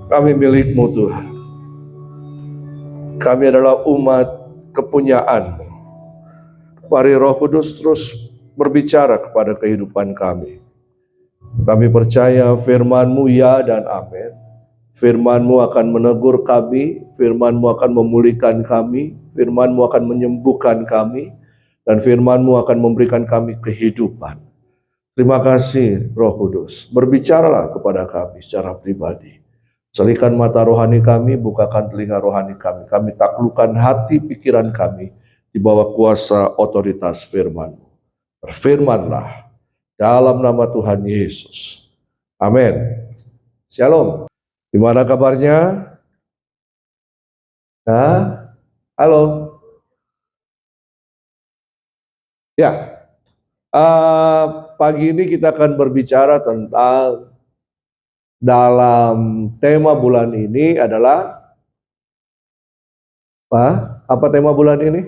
Kami milik-Mu Tuhan. Kami adalah umat kepunyaan-Mu. Mari Roh Kudus terus berbicara kepada kehidupan kami. Kami percaya firman-Mu ya dan amin. Firman-Mu akan menegur kami, firman-Mu akan memulihkan kami, firman-Mu akan menyembuhkan kami, dan firman-Mu akan memberikan kami kehidupan. Terima kasih Roh Kudus. Berbicaralah kepada kami secara pribadi. Celikan mata rohani kami, bukakan telinga rohani kami. Kami taklukkan hati pikiran kami di bawah kuasa otoritas firman-Mu. Berfirmanlah dalam nama Tuhan Yesus. Amin. Shalom. Gimana kabarnya? Halo. Ya. Pagi ini kita akan berbicara tentang dalam tema bulan ini adalah apa tema bulan ini?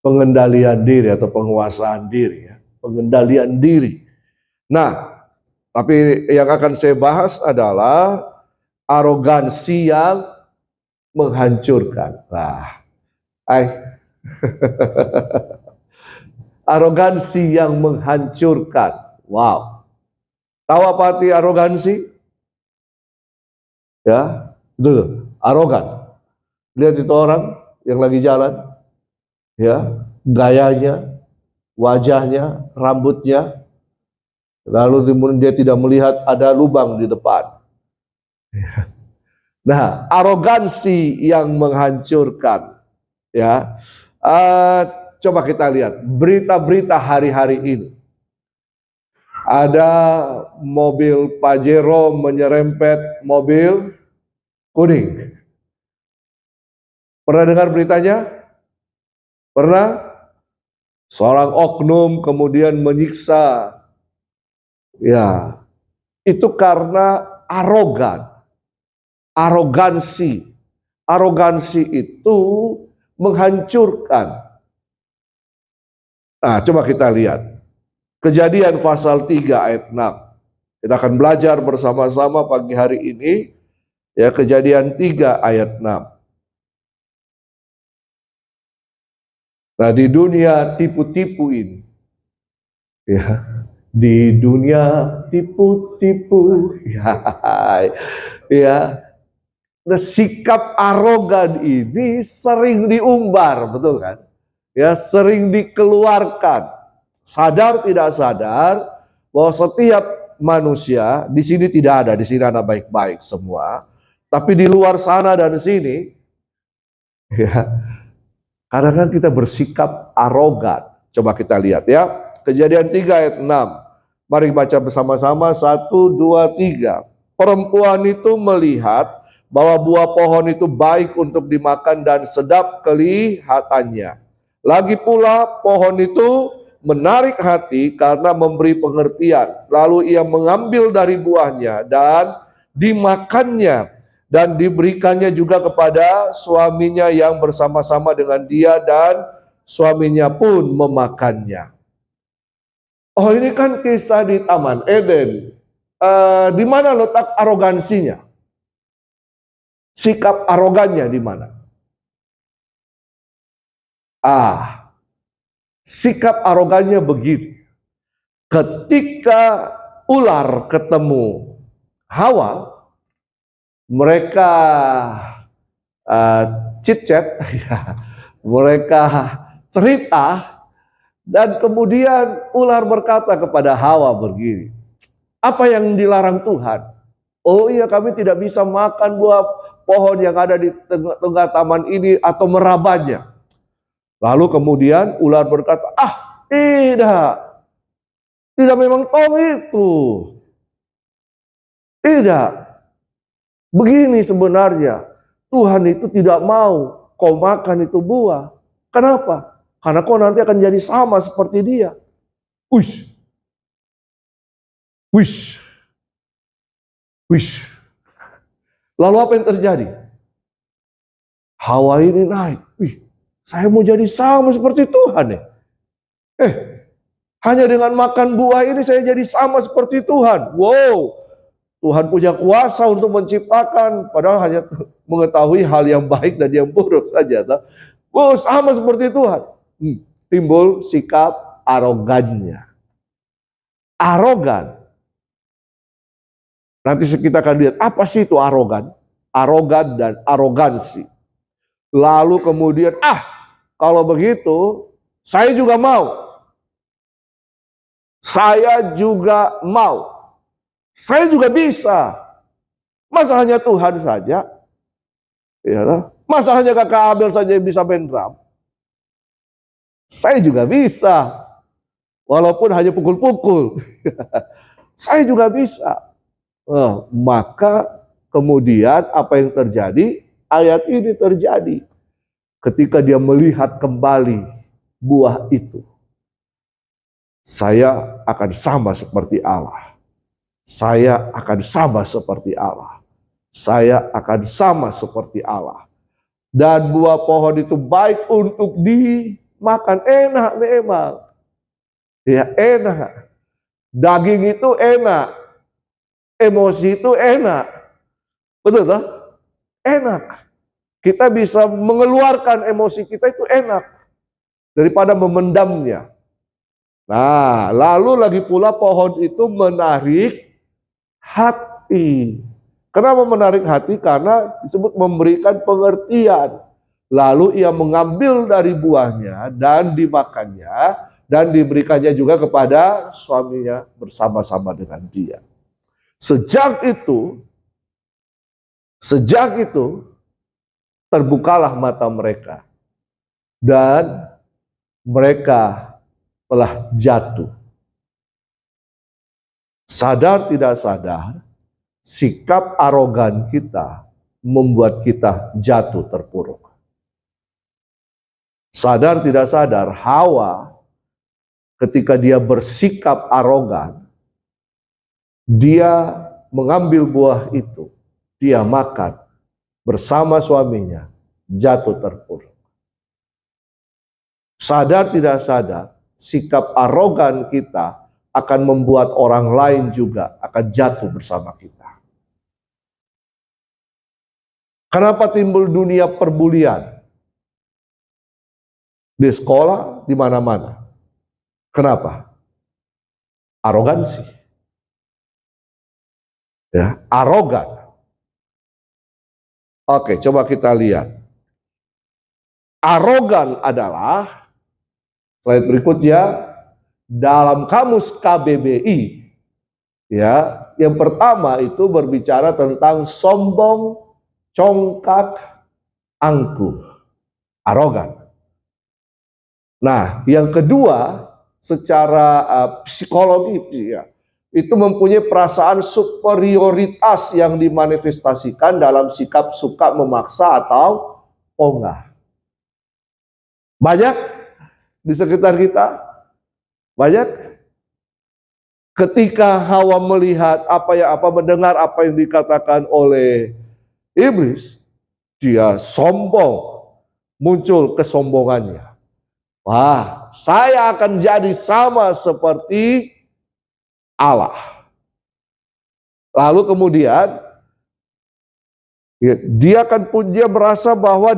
Pengendalian diri atau penguasaan diri ya. Pengendalian diri. Nah, tapi yang akan saya bahas adalah arogansi yang menghancurkan. Arogansi yang menghancurkan. Wow. Tahu apa arti arogansi? Ya, itu arogan. Lihat itu orang yang lagi jalan, ya, gayanya, wajahnya, rambutnya, lalu dia tidak melihat ada lubang di depan. Nah, arogansi yang menghancurkan, ya. Coba kita lihat berita-berita hari-hari ini. Ada mobil Pajero menyerempet mobil kuning. Pernah dengar beritanya? Pernah? Seorang oknum kemudian menyiksa. Ya, itu karena arogansi. Arogansi itu menghancurkan. Nah, coba kita lihat. Kejadian pasal 3 ayat 6. Kita akan belajar bersama-sama pagi hari ini. Ya, Kejadian 3 ayat 6. Nah, di dunia tipu-tipu ini. Ya, di dunia tipu-tipu. Ya. Nah, sikap arogan ini sering diumbar, betul kan? Ya, sering dikeluarkan. Sadar tidak sadar bahwa setiap manusia di sini tidak ada, di sini anak baik-baik semua, tapi di luar sana dan sini, ya, kadang-kadang kita bersikap arogan. Coba kita lihat ya, Kejadian 3 ayat 6. Mari baca bersama-sama, 1, 2, 3. Perempuan itu melihat bahwa buah pohon itu baik untuk dimakan dan sedap kelihatannya. Lagi pula pohon itu menarik hati karena memberi pengertian. Lalu ia mengambil dari buahnya dan dimakannya, dan diberikannya juga kepada suaminya yang bersama-sama dengan dia, dan suaminya pun memakannya. Oh, ini kan kisah di Taman Eden. Di mana letak arogansinya? Sikap arogannya di mana? Sikap arogannya begini. Ketika ular ketemu Hawa, mereka chit-chat, mereka cerita, dan kemudian ular berkata kepada Hawa begini, apa yang dilarang Tuhan? Oh iya, kami tidak bisa makan buah pohon yang ada di tengah taman ini atau merabanya. Lalu kemudian ular berkata, tidak memang Tom itu. Tidak. Begini sebenarnya, Tuhan itu tidak mau kau makan itu buah. Kenapa? Karena kau nanti akan jadi sama seperti dia. Wish. Lalu apa yang terjadi? Hawa ini naik. Saya mau jadi sama seperti Tuhan ya. Hanya dengan makan buah ini saya jadi sama seperti Tuhan. Wow. Tuhan punya kuasa untuk menciptakan, padahal hanya mengetahui hal yang baik dan yang buruk saja. Oh, sama seperti Tuhan. Timbul sikap arogannya. Arogan. Nanti kita akan lihat apa sih itu arogan. Arogan dan arogansi. Lalu kemudian, kalau begitu, saya juga mau. Saya juga mau. Saya juga bisa. Masa hanya Tuhan saja? Ya, masa hanya kakak Abel saja yang bisa main drum? Saya juga bisa. Walaupun hanya pukul-pukul. Saya juga bisa. Maka kemudian apa yang terjadi? Ayat ini terjadi. Ketika dia melihat kembali buah itu. Saya akan sama seperti Allah. Saya akan sama seperti Allah. Saya akan sama seperti Allah. Dan buah pohon itu baik untuk dimakan. Enak memang. Ya enak. Daging itu enak. Emosi itu enak. Betul tak? Enak. Kita bisa mengeluarkan emosi kita itu enak. Daripada memendamnya. Nah, lalu lagi pula pohon itu menarik hati. Kenapa menarik hati? Karena disebut memberikan pengertian. Lalu ia mengambil dari buahnya dan dimakannya dan diberikannya juga kepada suaminya bersama-sama dengan dia. Sejak itu terbukalah mata mereka dan mereka telah jatuh. Sadar tidak sadar, sikap arogan kita membuat kita jatuh terpuruk. Sadar tidak sadar, Hawa ketika dia bersikap arogan, dia mengambil buah itu, dia makan bersama suaminya, jatuh terpuruk. Sadar tidak sadar, sikap arogan kita akan membuat orang lain juga akan jatuh bersama kita. Kenapa timbul dunia perbulian? Di sekolah, di mana-mana. Kenapa? Arogansi. Ya, arogan. Oke, coba kita lihat. Arogan adalah, slide berikutnya, dalam kamus KBBI, ya, yang pertama itu berbicara tentang sombong, congkak, angkuh, arogan. Nah, yang kedua, secara psikologi, ya, itu mempunyai perasaan superioritas yang dimanifestasikan dalam sikap suka memaksa atau onggah. Banyak di sekitar kita. Banyak ketika Hawa melihat mendengar apa yang dikatakan oleh iblis, dia sombong, muncul kesombongannya. Wah, saya akan jadi sama seperti Allah. Lalu kemudian dia merasa bahwa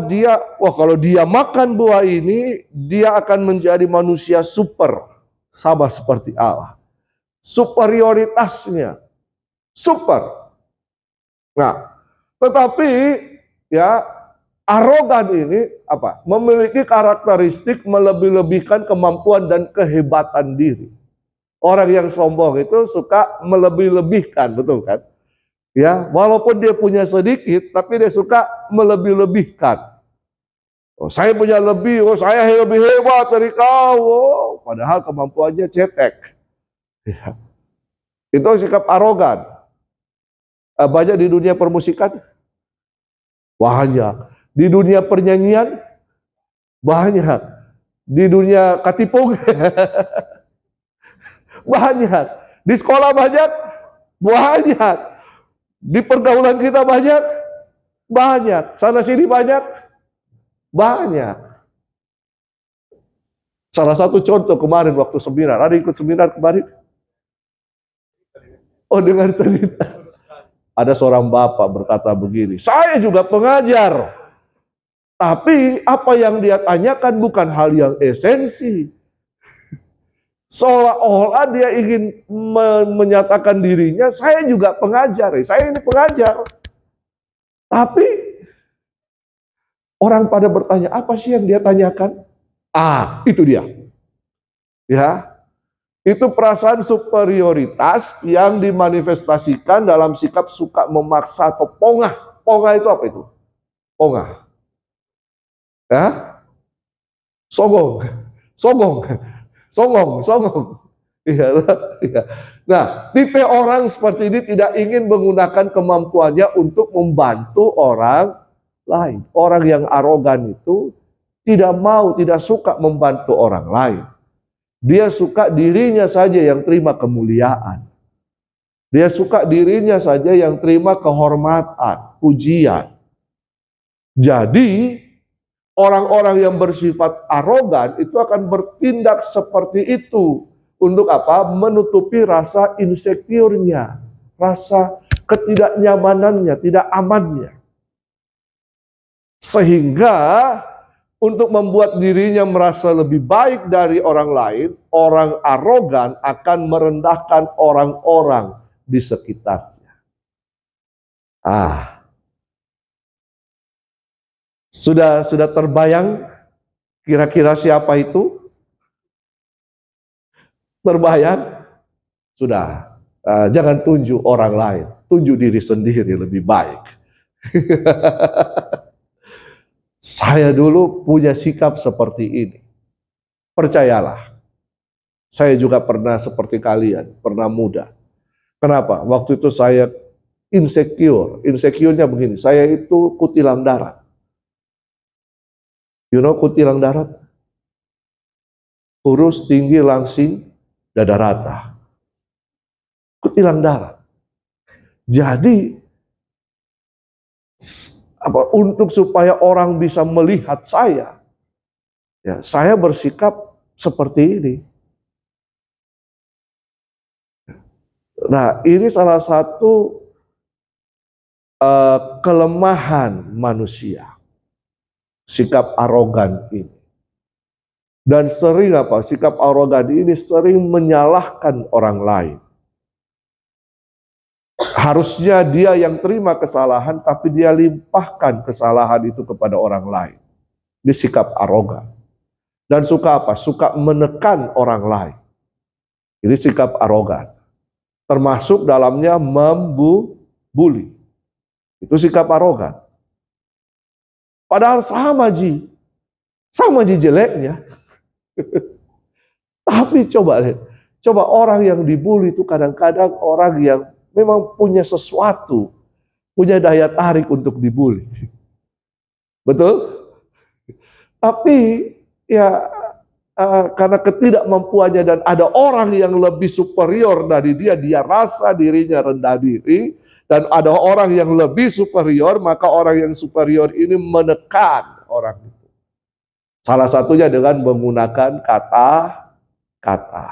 kalau dia makan buah ini, dia akan menjadi manusia super. Sama seperti Allah. Superioritasnya. Super. Nah, tetapi ya arogan ini memiliki karakteristik melebih-lebihkan kemampuan dan kehebatan diri. Orang yang sombong itu suka melebih-lebihkan, betul kan? Ya, walaupun dia punya sedikit, tapi dia suka melebih-lebihkan. Oh, saya punya lebih, saya lebih hebat dari kau. Padahal kemampuannya cetek. Ya. Itu sikap arogan. Banyak di dunia permusikan. Banyak. Di dunia pernyanyian. Banyak. Di dunia katipung. Banyak. Di sekolah banyak. Banyak. Di pergaulan kita banyak. Banyak. Sana sini banyak. Banyak. Salah satu contoh kemarin waktu seminar. Ada ikut seminar kemarin? Oh, dengar cerita. Ada seorang bapak berkata begini, saya juga pengajar. Tapi apa yang dia tanyakan bukan hal yang esensi. Seolah-olah dia ingin menyatakan dirinya, saya juga pengajar, saya ini pengajar. Tapi orang pada bertanya, apa sih yang dia tanyakan? Itu dia. Ya, itu perasaan superioritas yang dimanifestasikan dalam sikap suka memaksa atau pongah. Pongah itu apa itu? Pongah. Ya, songong, songong, songong, songong. Iya, iya. Nah, tipe orang seperti ini tidak ingin menggunakan kemampuannya untuk membantu orang lain. Orang yang arogan itu tidak mau, tidak suka membantu orang lain. Dia suka dirinya saja yang terima kemuliaan. Dia suka dirinya saja yang terima kehormatan, pujian. Jadi, orang-orang yang bersifat arogan itu akan bertindak seperti itu. Untuk apa? Menutupi rasa insecure-nya, rasa ketidaknyamanannya, tidak amannya. Sehingga untuk membuat dirinya merasa lebih baik dari orang lain, orang arogan akan merendahkan orang-orang di sekitarnya. Sudah terbayang kira-kira siapa itu? Terbayang? Sudah. Jangan tunjuk orang lain, tunjuk diri sendiri lebih baik. Saya dulu punya sikap seperti ini. Percayalah, saya juga pernah seperti kalian, pernah muda. Kenapa? Waktu itu saya insecure. Insecure-nya begini, saya itu kutilang darat. You know kutilang darat? Kurus, tinggi, langsing, dada rata. Kutilang darat. Jadi, untuk supaya orang bisa melihat saya, ya saya bersikap seperti ini. Nah, ini salah satu kelemahan manusia, sikap arogan ini. Dan sering sikap arogan ini sering menyalahkan orang lain. Harusnya dia yang terima kesalahan, tapi dia limpahkan kesalahan itu kepada orang lain. Ini sikap arogan. Dan suka apa? Suka menekan orang lain. Ini sikap arogan. Termasuk dalamnya membuli. Itu sikap arogan. Padahal sama ji jeleknya. Tapi coba lihat. Coba orang yang dibully itu kadang-kadang orang yang memang punya sesuatu, punya daya tarik untuk dibully. Betul? Tapi ya karena ketidakmampuannya dan ada orang yang lebih superior dari dia, dia rasa dirinya rendah diri, dan ada orang yang lebih superior, maka orang yang superior ini menekan orang itu. Salah satunya dengan menggunakan kata-kata.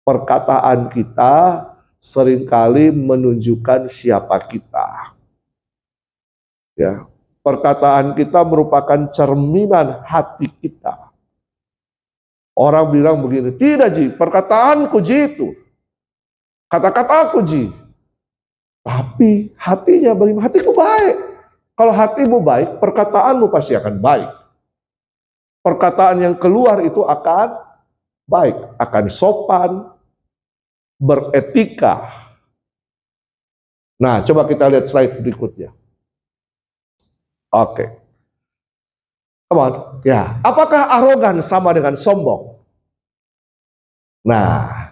Perkataan kita seringkali menunjukkan siapa kita. Ya, perkataan kita merupakan cerminan hati kita. Orang bilang begini, tidak Ji, perkataanku Ji itu. Kata-kataku Ji. Tapi hatinya bagaimana? Hatiku baik. Kalau hatimu baik, perkataanmu pasti akan baik. Perkataan yang keluar itu akan baik, akan sopan, beretika. Nah, coba kita lihat slide berikutnya. Oke. Come on. Ya, apakah arogan sama dengan sombong? Nah,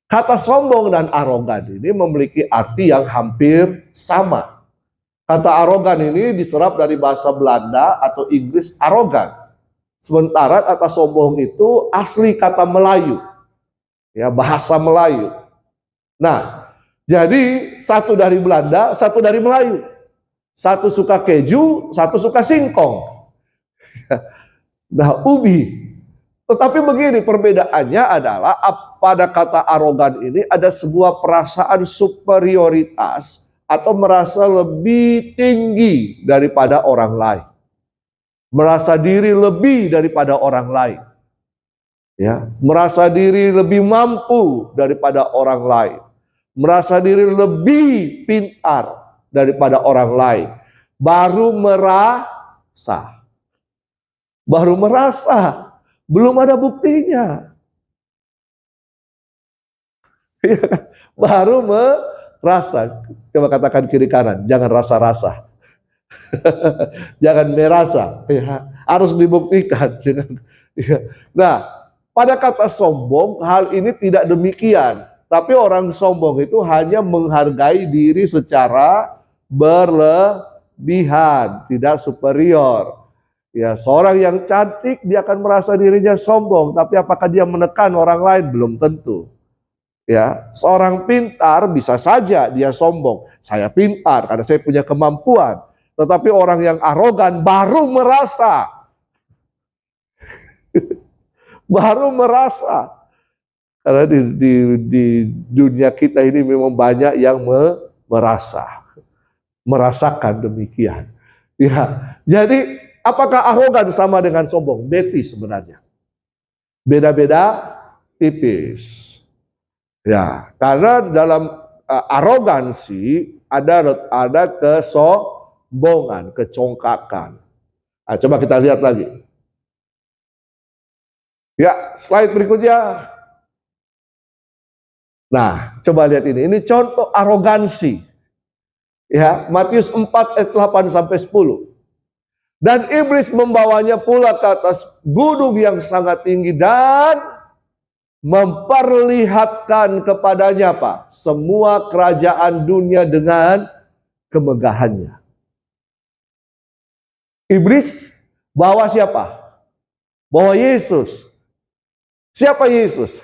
kata sombong dan arogan ini memiliki arti yang hampir sama. Kata arogan ini diserap dari bahasa Belanda atau Inggris arogan. Sementara kata sombong itu asli kata Melayu. Ya, bahasa Melayu. Nah, jadi satu dari Belanda, satu dari Melayu. Satu suka keju, satu suka singkong. Nah, ubi. Tetapi begini, perbedaannya adalah pada kata arogan ini ada sebuah perasaan superioritas atau merasa lebih tinggi daripada orang lain. Merasa diri lebih daripada orang lain. Ya, merasa diri lebih mampu daripada orang lain. Merasa diri lebih pintar daripada orang lain. Baru merasa. Baru merasa. Belum ada buktinya. Baru merasa. Coba katakan kiri kanan, jangan rasa-rasa. Jangan merasa. Ya, harus dibuktikan. Nah, pada kata sombong, hal ini tidak demikian. Tapi orang sombong itu hanya menghargai diri secara berlebihan, tidak superior. Ya, seorang yang cantik dia akan merasa dirinya sombong, tapi apakah dia menekan orang lain? Belum tentu. Ya, seorang pintar bisa saja dia sombong. Saya pintar karena saya punya kemampuan. Tetapi orang yang arogan baru merasa. Baru merasa. Karena di dunia kita ini memang banyak yang merasa. Merasakan demikian. Ya, jadi apakah arogan sama dengan sombong? Betis sebenarnya. Beda-beda tipis. Ya, karena dalam arogansi ada kesombongan, kecongkakan. Nah, coba kita lihat lagi. Ya, slide berikutnya. Nah, coba lihat ini. Ini contoh arogansi. Ya, Matius 4 ayat 8 sampai 10. Dan iblis membawanya pula ke atas gunung yang sangat tinggi dan memperlihatkan kepadanya apa? Semua kerajaan dunia dengan kemegahannya. Iblis bawa siapa? Bawa Yesus. Siapa Yesus?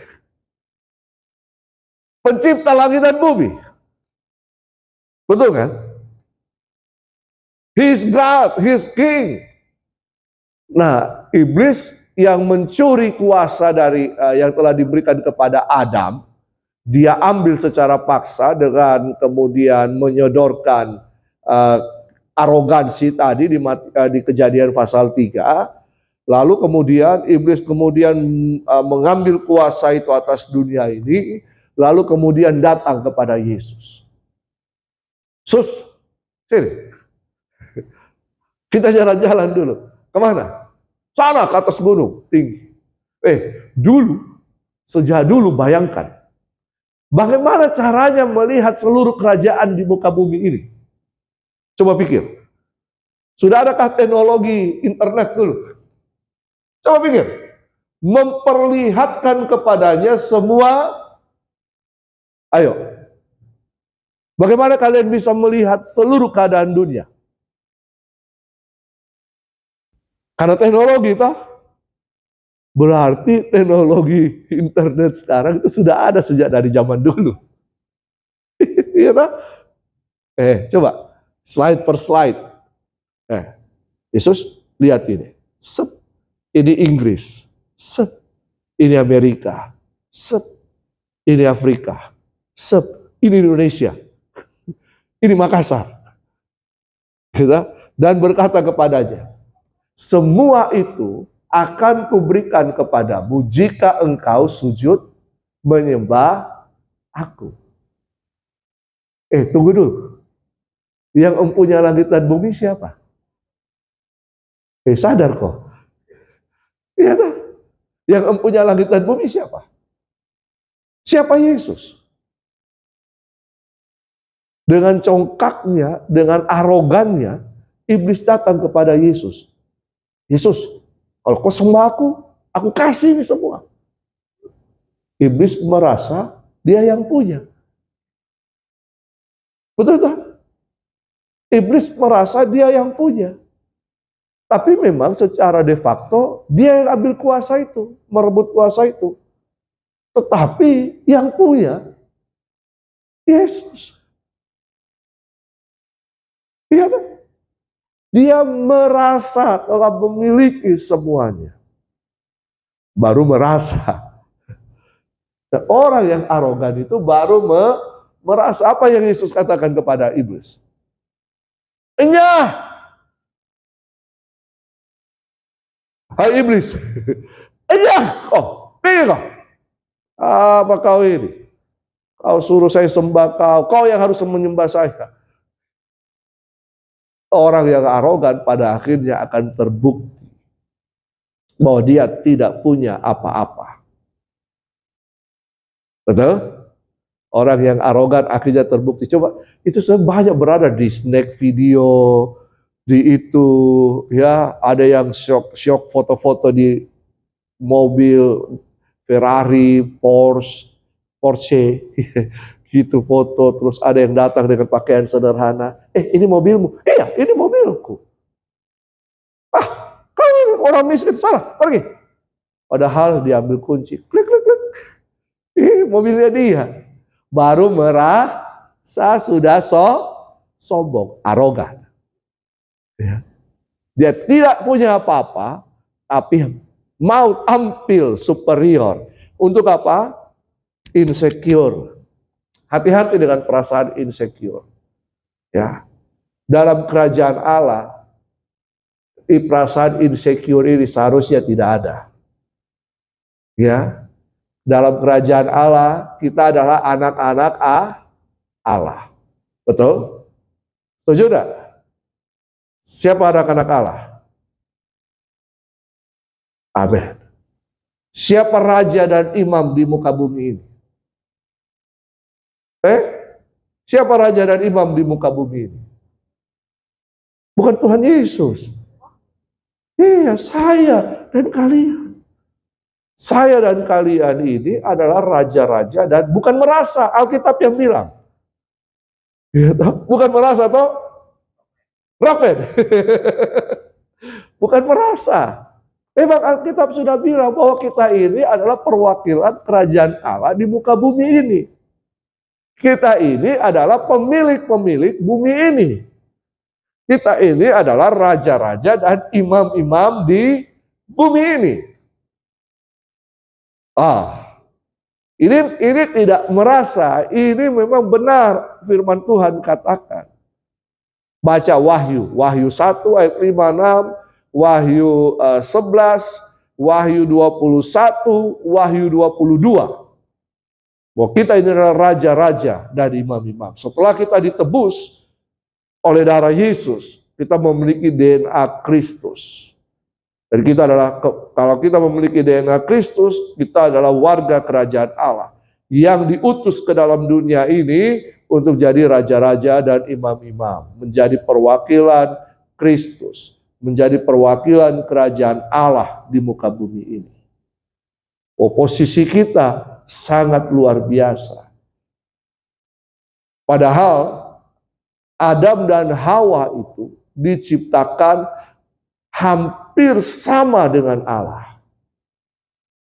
Pencipta langit dan bumi. Betul kan? He's God, He's King. Nah, iblis yang mencuri kuasa dari yang telah diberikan kepada Adam, dia ambil secara paksa dengan kemudian menyodorkan arogansi tadi di Kejadian pasal 3. Lalu kemudian iblis mengambil kuasa itu atas dunia ini, lalu kemudian datang kepada Yesus. Sini. Kita jalan-jalan dulu. Kemana? Sana ke atas gunung tinggi. Sejak dulu bayangkan. Bagaimana caranya melihat seluruh kerajaan di muka bumi ini? Coba pikir. Sudah adakah teknologi internet dulu? Coba pikir. Memperlihatkan kepadanya semua. Ayo. Bagaimana kalian bisa melihat seluruh keadaan dunia? Karena teknologi toh. Berarti teknologi internet sekarang itu sudah ada sejak dari zaman dulu. Iya toh? Coba slide per slide. Yesus lihat ini. Ini Inggris. Ini Amerika. Ini Afrika. Ini Indonesia. Ini Makassar. Dan berkata kepadanya, semua itu akan kuberikan kepadamu jika engkau sujud menyembah aku. Tunggu dulu. Yang mempunyai langit dan bumi siapa? Sadar kok. Iya toh? Yang mempunyai langit dan bumi siapa? Siapa Yesus? Dengan congkaknya, dengan arogannya, iblis datang kepada Yesus. Yesus, kalau kau sembah aku kasih ini semua. Iblis merasa dia yang punya. Betul tak? Iblis merasa dia yang punya. Tapi memang secara de facto dia yang ambil kuasa itu, merebut kuasa itu. Tetapi yang punya Yesus. Iya kan? Dia merasa telah memiliki semuanya. baru merasa. Dan orang yang arogan itu baru merasa. Apa yang Yesus katakan kepada iblis? Enyah! Hai iblis, enyah kau, pilih kau. Apa kau ini? Kau suruh saya sembah kau yang harus menyembah saya. Orang yang arogan pada akhirnya akan terbukti bahwa dia tidak punya apa-apa. Betul? Orang yang arogan akhirnya terbukti. Coba, itu banyak berada di snack video, di itu, ya ada yang syok foto-foto di mobil Ferrari, Porsche, gitu foto. Terus ada yang datang dengan pakaian sederhana. Ini mobilmu? Iya, ini mobilku. Kau orang miskin, salah, pergi. Padahal diambil kunci, klik, klik, klik. Mobilnya dia. Baru merasa sudah sombong, arogan. Ya. Dia tidak punya apa-apa, tapi mau tampil superior. Untuk apa? Insecure. Hati-hati dengan perasaan insecure. Ya. Dalam kerajaan Allah, perasaan insecure ini seharusnya tidak ada. Ya. Dalam kerajaan Allah, kita adalah anak-anak Allah. Betul? Setuju enggak? Siapa anak-anak Allah? Amin. Siapa raja dan imam di muka bumi ini? Siapa raja dan imam di muka bumi ini? Bukan Tuhan Yesus. Iya, saya dan kalian. Saya dan kalian ini adalah raja-raja dan bukan merasa. Alkitab yang bilang. Ya, bukan merasa toh? Rapen. Bukan merasa. Memang Alkitab sudah bilang bahwa kita ini adalah perwakilan kerajaan Allah di muka bumi ini. Kita ini adalah pemilik-pemilik bumi ini. Kita ini adalah raja-raja dan imam-imam di bumi ini. Ini tidak merasa, ini memang benar firman Tuhan katakan. Baca Wahyu 1 ayat 5-6, Wahyu 11, Wahyu 21, Wahyu 22. Bahwa kita ini adalah raja-raja dan imam-imam. Setelah kita ditebus oleh darah Yesus, kita memiliki DNA Kristus. Dan kita adalah, kalau kita memiliki DNA Kristus, kita adalah warga kerajaan Allah yang diutus ke dalam dunia ini untuk jadi raja-raja dan imam-imam, menjadi perwakilan Kristus, menjadi perwakilan kerajaan Allah di muka bumi ini. Posisi kita sangat luar biasa. Padahal Adam dan Hawa itu diciptakan hampir sama dengan Allah.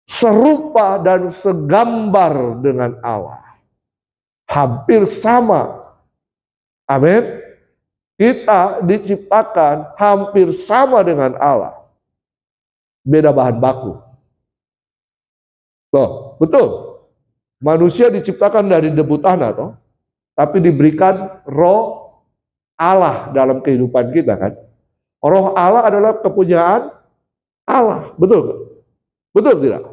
Serupa dan segambar dengan Allah. Hampir sama. Amin. Kita diciptakan hampir sama dengan Allah. Beda bahan baku. Loh, betul. Manusia diciptakan dari debu tanah, toh, tapi diberikan roh Allah dalam kehidupan kita, kan? Roh Allah adalah kepunyaan Allah, betul? Betul tidak?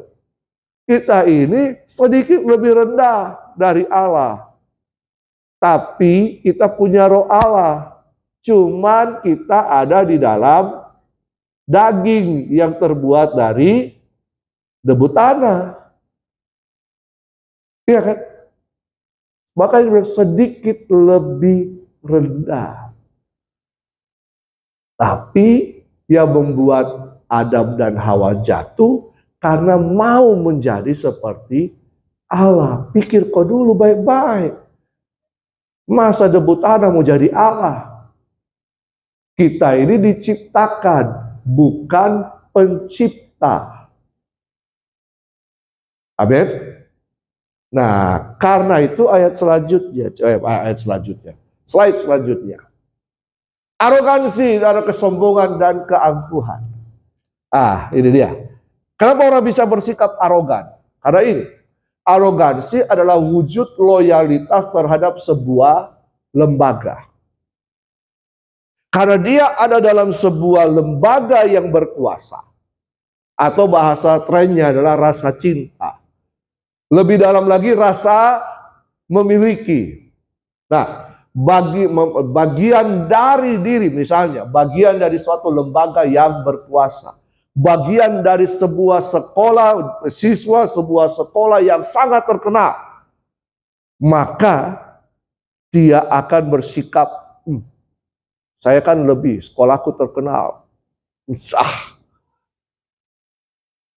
Kita ini sedikit lebih rendah dari Allah, tapi kita punya roh Allah. Cuman kita ada di dalam daging yang terbuat dari debu tanah. Iya kan? Makanya sedikit lebih rendah. Tapi yang membuat Adam dan Hawa jatuh karena mau menjadi seperti Allah. Pikir kau dulu baik-baik. Masa debu tanah mau jadi Allah? Kita ini diciptakan, bukan pencipta. Amin. Nah, karena itu slide selanjutnya. Arogansi, ada kesombongan dan keangkuhan. Ini dia. Kenapa orang bisa bersikap arogan? Karena ini, arogansi adalah wujud loyalitas terhadap sebuah lembaga. Karena dia ada dalam sebuah lembaga yang berkuasa. Atau bahasa trennya adalah rasa cinta. Lebih dalam lagi rasa memiliki. Nah, bagian dari diri, misalnya bagian dari suatu lembaga yang berkuasa, bagian dari sebuah sekolah, siswa sebuah sekolah yang sangat terkenal, maka dia akan bersikap, saya kan lebih, sekolahku terkenal,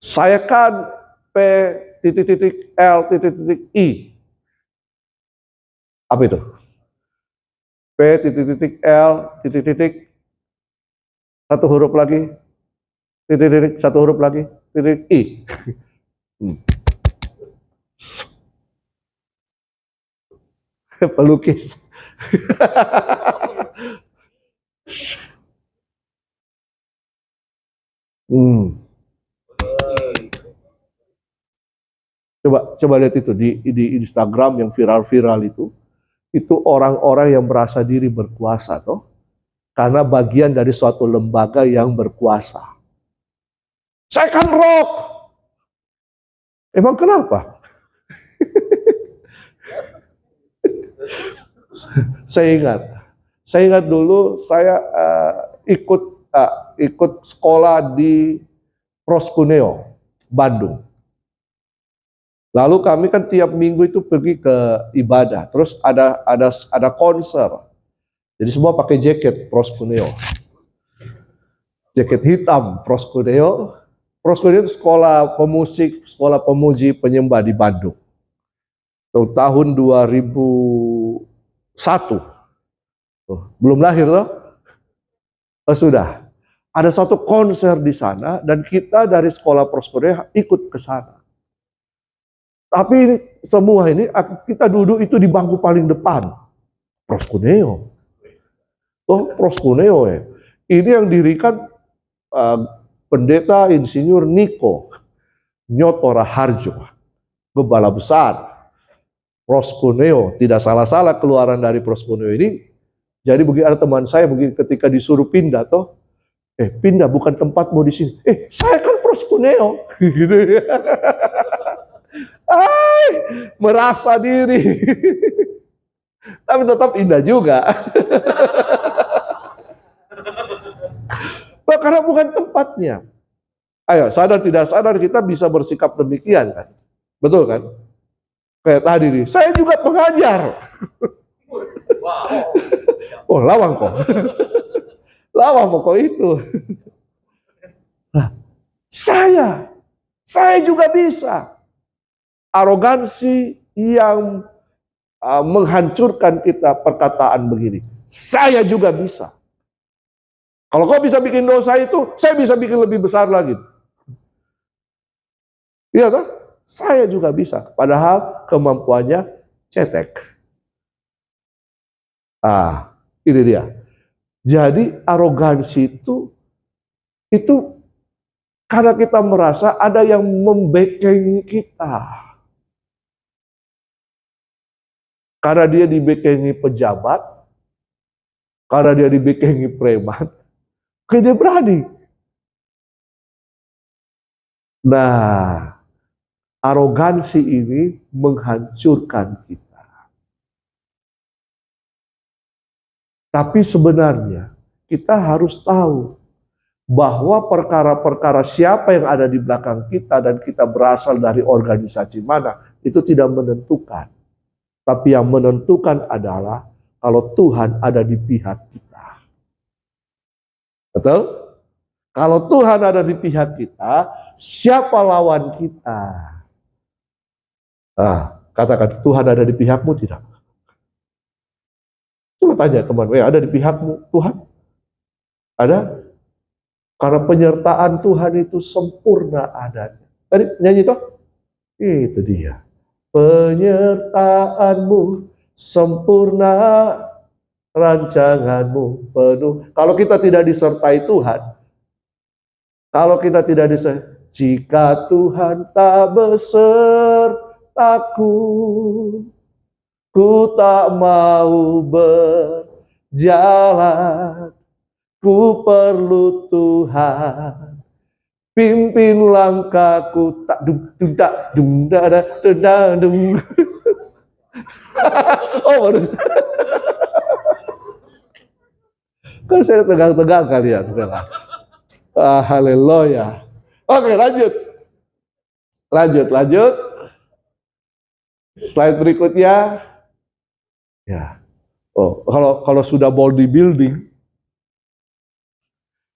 saya kan P.L.I. Apa itu? P.L. satu huruf lagi, satu huruf lagi, I. Pelukis. Coba lihat itu di Instagram yang viral-viral itu orang-orang yang merasa diri berkuasa toh, karena bagian dari suatu lembaga yang berkuasa. Saya kan rock. Emang kenapa? Saya ingat dulu saya ikut sekolah di Proskuneo, Bandung. Lalu kami kan tiap minggu itu pergi ke ibadah, terus ada konser. Jadi semua pakai jaket Proskuneo. Jaket hitam Proskuneo. Proskuneo itu sekolah pemusik, sekolah pemuji penyembah di Bandung. Tahun 2001. Belum lahir loh. Sudah. Ada satu konser di sana dan kita dari sekolah Proskuneo ikut ke sana. Tapi semua ini kita duduk itu di bangku paling depan. Proskuneo. Proskuneo ya. Ini yang dirikan Pendeta Insinyur Niko Nyotora Harjo, Gembala Besar Proskuneo. Tidak salah-salah keluaran dari Proskuneo ini. Jadi begitu ada teman saya begitu ketika disuruh pindah toh, pindah bukan tempatmu di sini. Saya kan Proskuneo. Gitu ya. Merasa diri. Tapi tetap indah juga. Karena bukan tempatnya. Ayo, sadar tidak sadar kita bisa bersikap demikian kan. Betul kan? Kayak tadi nih, saya juga pengajar. Oh, lawang kok. Lawang kok itu. Nah, saya juga bisa. Arogansi yang menghancurkan kita perkataan begini. Saya juga bisa. Kalau kau bisa bikin dosa itu, saya bisa bikin lebih besar lagi. Iya kan? Saya juga bisa. Padahal kemampuannya cetek. Ini dia. Jadi arogansi itu karena kita merasa ada yang membekengi kita. Karena dia dibekengi pejabat, karena dia dibekengi preman, kayak dia berani. Nah, arogansi ini menghancurkan kita. Tapi sebenarnya kita harus tahu bahwa perkara-perkara siapa yang ada di belakang kita dan kita berasal dari organisasi mana, itu tidak menentukan. Tapi yang menentukan adalah kalau Tuhan ada di pihak kita. Betul? Kalau Tuhan ada di pihak kita, siapa lawan kita? Katakan, Tuhan ada di pihakmu tidak? Coba tanya teman, ada di pihakmu Tuhan? Ada? Karena penyertaan Tuhan itu sempurna adanya. Tadi nyanyi toh? Itu dia. Penyertaanmu sempurna, rancanganmu penuh. Kalau kita tidak disertai Tuhan, kalau kita tidak jika Tuhan tak besertaku, ku tak mau berjalan, ku perlu Tuhan pimpin langkahku, tak dung tak dung dada dung. Oh, baru. Kan saya tegang-tegang kalian. Haleluya. Oke, lanjut. Slide berikutnya. Ya. Oh, kalau sudah bodybuilding,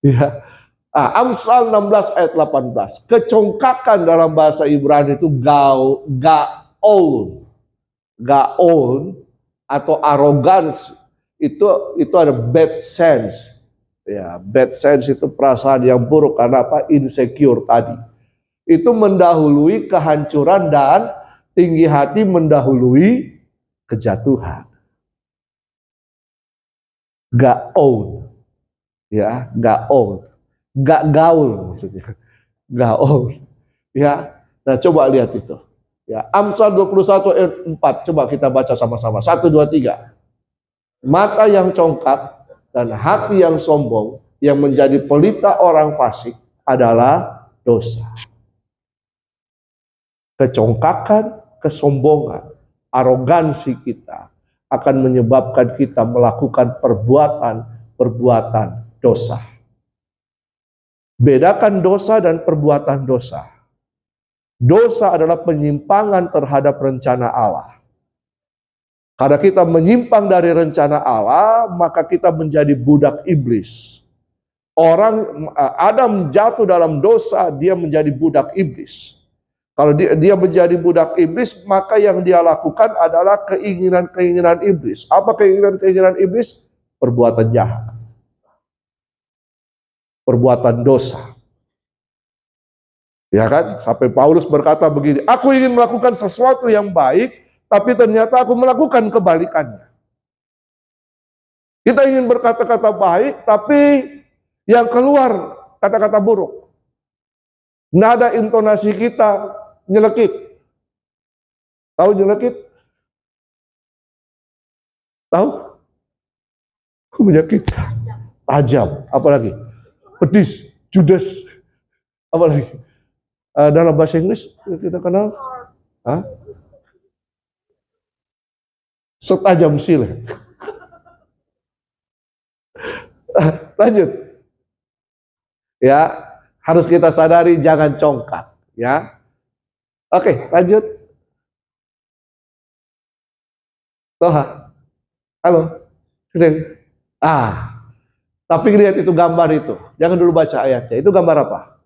ya. Amsal 16 ayat 18. Kecongkakan dalam bahasa Ibrani itu gaon atau arrogance. Itu ada bad sense. Ya, bad sense itu perasaan yang buruk karena apa? Insecure tadi. Itu mendahului kehancuran dan tinggi hati mendahului kejatuhan. Gaon. Ya, gaon. Gak gaul maksudnya. Gaul. Ya. Nah, coba lihat itu. Ya, Amsal 21 ayat 4. Coba kita baca sama-sama. 1 2 3. Mata yang congkak dan hati yang sombong yang menjadi pelita orang fasik adalah dosa. Kecongkakan, kesombongan, arogansi kita akan menyebabkan kita melakukan perbuatan dosa. Bedakan dosa dan perbuatan dosa. Dosa adalah penyimpangan terhadap rencana Allah. Karena kita menyimpang dari rencana Allah, maka kita menjadi budak iblis. Adam jatuh dalam dosa, dia menjadi budak iblis. Kalau dia menjadi budak iblis, maka yang dia lakukan adalah keinginan-keinginan iblis. Apa keinginan-keinginan iblis? Perbuatan jahat. Perbuatan dosa. Ya kan? Sampai Paulus berkata begini, aku ingin melakukan sesuatu yang baik, tapi ternyata aku melakukan kebalikannya. Kita ingin berkata-kata baik, tapi yang keluar kata-kata buruk. Nada intonasi kita nyelekit. Tahu nyelekit? Tahu? Menyakit. Tajam. Apalagi? Pedis. Judes. Apalagi? Dalam bahasa Inggris kita kenal? Hah? Setajam silet. Lanjut. Ya, harus kita sadari jangan congkak, ya. Oke, lanjut. Toha. Halo. Tapi lihat itu gambar itu. Jangan dulu baca ayatnya. Itu gambar apa?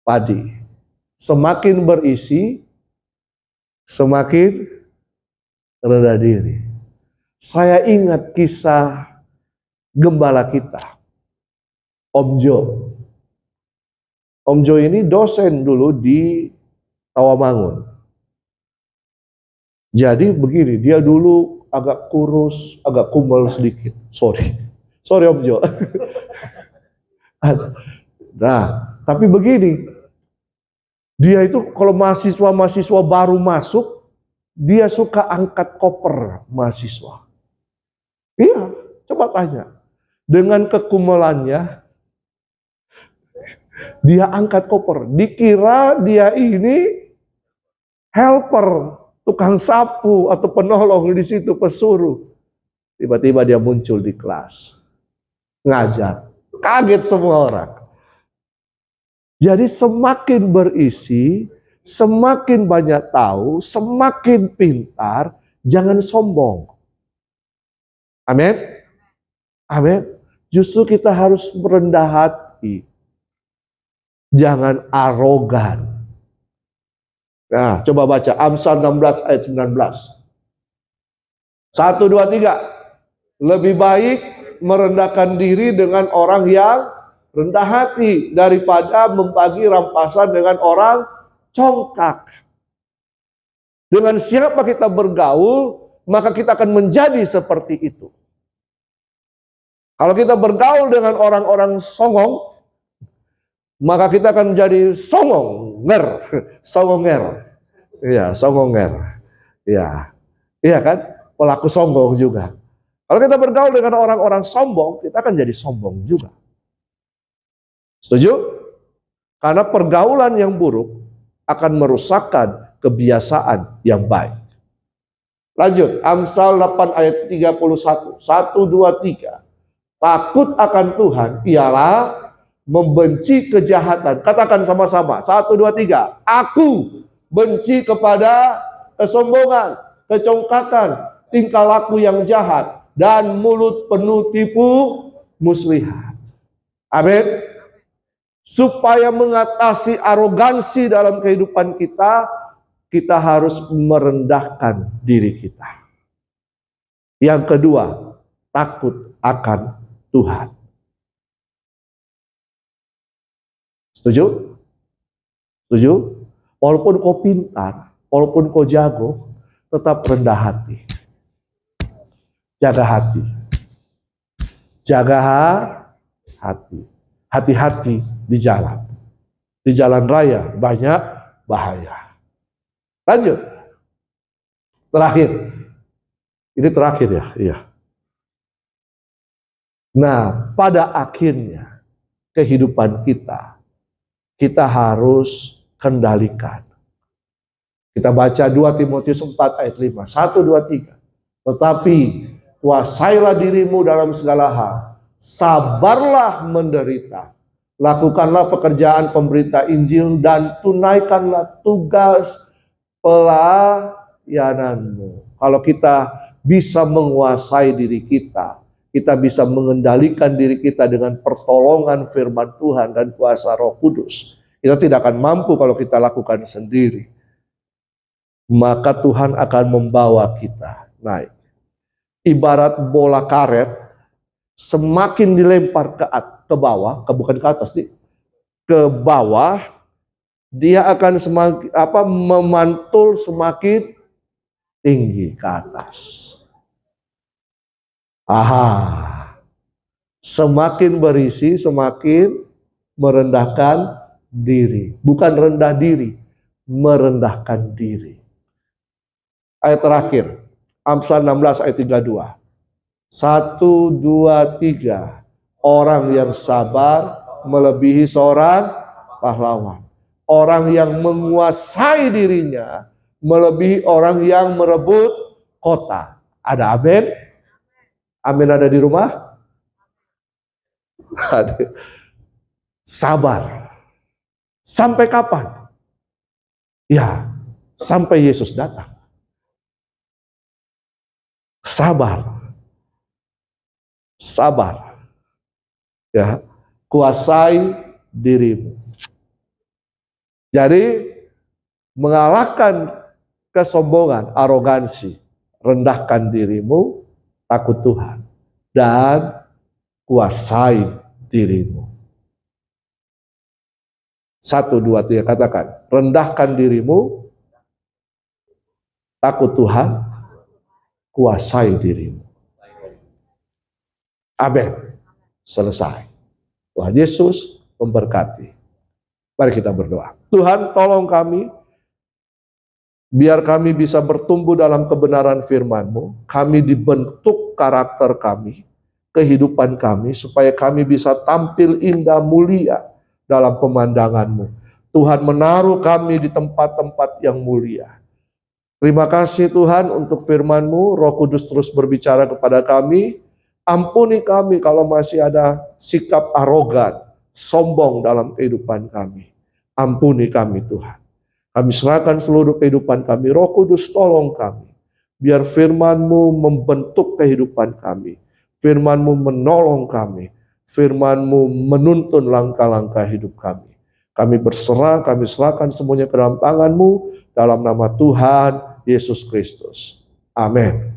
Padi. Semakin berisi, semakin rendah diri. Saya ingat kisah gembala kita, Om Jo. Om Jo ini dosen dulu di Tawamangun. Jadi begini, dia dulu agak kurus, agak kumal sedikit. Sorry Om Jo. Nah, tapi begini, dia itu kalau mahasiswa baru masuk, dia suka angkat koper mahasiswa. Iya, coba tanya. Dengan kekumalannya, dia angkat koper. Dikira dia ini helper, tukang sapu atau penolong di situ, pesuruh. Tiba-tiba dia muncul di kelas, ngajar. Kaget semua orang. Jadi semakin berisi, semakin banyak tahu, semakin pintar, jangan sombong. Amin. Amin. Justru kita harus merendah hati. Jangan arogan. Nah, coba baca Amsal 16 ayat 19. 1, 2, 3. Lebih baik merendahkan diri dengan orang yang rendah hati daripada membagi rampasan dengan orang congkak. Dengan siapa kita bergaul, maka kita akan menjadi seperti itu. Kalau kita bergaul dengan orang-orang songong, maka kita akan menjadi songonger. Iya, songonger. Iya. Iya kan? Pelaku sombong juga. Kalau kita bergaul dengan orang-orang sombong, kita akan jadi sombong juga. Setuju? Karena pergaulan yang buruk akan merusakkan kebiasaan yang baik. Lanjut, Amsal 8 ayat 31. 1, 2, 3. Takut akan Tuhan ialah membenci kejahatan. Katakan sama-sama. 1, 2, 3. Aku benci kepada kesombongan, kecongkakan, tingkah laku yang jahat, dan mulut penuh tipu muslihat. Amin. Supaya mengatasi arogansi dalam kehidupan kita, kita harus merendahkan diri kita. Yang kedua, takut akan Tuhan. Setuju? Setuju? Walaupun kau pintar, walaupun kau jago, tetap rendah hati. Jaga hati. Jaga hati. Hati-hati di jalan. Di jalan raya banyak bahaya. Lanjut. Terakhir. Ini terakhir ya. Iya. Nah, pada akhirnya kehidupan kita harus kendalikan. Kita baca 2 Timotius 4 ayat 5. 1, 2, 3. Tetapi kuasailah dirimu dalam segala hal. Sabarlah menderita. Lakukanlah pekerjaan pemberita Injil dan tunaikanlah tugas pelayananmu. Kalau kita bisa menguasai diri kita, kita bisa mengendalikan diri kita dengan pertolongan firman Tuhan dan kuasa Roh Kudus. Kita tidak akan mampu kalau kita lakukan sendiri. Maka Tuhan akan membawa kita naik. Ibarat bola karet, semakin dilempar ke bawah, bukan ke atas nih, ke bawah, dia akan semakin memantul semakin tinggi ke atas. Semakin berisi, semakin merendahkan diri. Bukan rendah diri, merendahkan diri. Ayat terakhir, Amsal 16 ayat 32. 1, 2, 3. Orang yang sabar melebihi seorang pahlawan. Orang yang menguasai dirinya melebihi orang yang merebut kota. Ada amin? Amin ada di rumah? Sabar. Sampai kapan? Ya, sampai Yesus datang. Sabar. Sabar. Ya, kuasai dirimu. Jadi mengalahkan kesombongan, arogansi, rendahkan dirimu, takut Tuhan, dan kuasai dirimu. 1, 2, 3 katakan, rendahkan dirimu, takut Tuhan, kuasai dirimu. Amin. Selesai. Tuhan Yesus memberkati. Mari kita berdoa. Tuhan, tolong kami, biar kami bisa bertumbuh dalam kebenaran firman-Mu. Kami dibentuk karakter kami, kehidupan kami, supaya kami bisa tampil indah mulia dalam pemandangan-Mu. Tuhan menaruh kami di tempat-tempat yang mulia. Terima kasih Tuhan untuk firman-Mu. Roh Kudus terus berbicara kepada kami. Ampuni kami kalau masih ada sikap arogan, sombong dalam kehidupan kami. Ampuni kami Tuhan. Kami serahkan seluruh kehidupan kami. Roh Kudus tolong kami. Biar firman-Mu membentuk kehidupan kami. Firman-Mu menolong kami. Firman-Mu menuntun langkah-langkah hidup kami. Kami berserah, kami serahkan semuanya ke dalam tangan-Mu. Dalam nama Tuhan Yesus Kristus. Amin.